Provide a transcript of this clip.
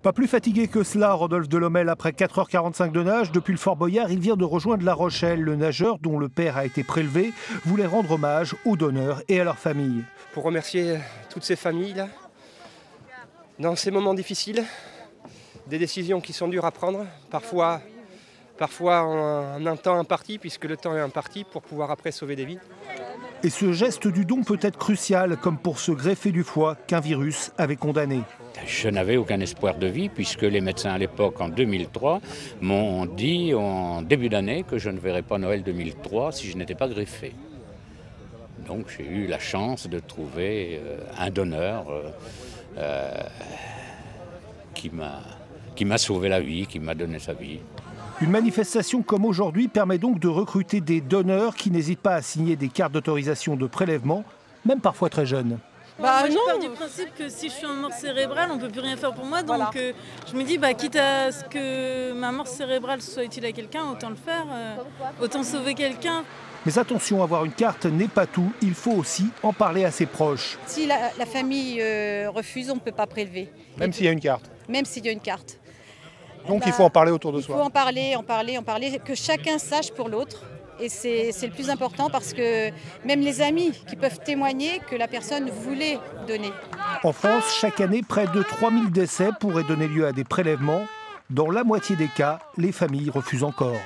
Pas plus fatigué que cela, Rodolphe Delhommel, après 4h45 de nage, depuis le Fort Boyard, il vient de rejoindre La Rochelle. Le nageur, dont le père a été prélevé, voulait rendre hommage aux donneurs et à leurs familles. Pour remercier toutes ces familles-là, dans ces moments difficiles, des décisions qui sont dures à prendre, parfois en un temps imparti, puisque le temps est imparti, pour pouvoir après sauver des vies. Et ce geste du don peut être crucial, comme pour se greffer du foie qu'un virus avait condamné. Je n'avais aucun espoir de vie puisque les médecins à l'époque, en 2003, m'ont dit en début d'année que je ne verrais pas Noël 2003 si je n'étais pas greffé. Donc j'ai eu la chance de trouver un donneur qui m'a sauvé la vie, qui m'a donné sa vie. Une manifestation comme aujourd'hui permet donc de recruter des donneurs qui n'hésitent pas à signer des cartes d'autorisation de prélèvement, même parfois très jeunes. Moi, je pars du principe que si je suis en mort cérébrale, on ne peut plus rien faire pour moi. Donc je me dis, quitte à ce que ma mort cérébrale soit utile à quelqu'un, autant le faire, autant sauver quelqu'un. Mais attention, avoir une carte n'est pas tout. Il faut aussi en parler à ses proches. Si la famille refuse, on ne peut pas prélever. Même s'il y a une carte. Même s'il y a une carte. Donc il faut en parler autour de soi. Il faut en parler, que chacun sache pour l'autre. Et c'est le plus important parce que même les amis qui peuvent témoigner que la personne voulait donner. En France, chaque année, près de 3000 décès pourraient donner lieu à des prélèvements. Dans la moitié des cas, les familles refusent encore.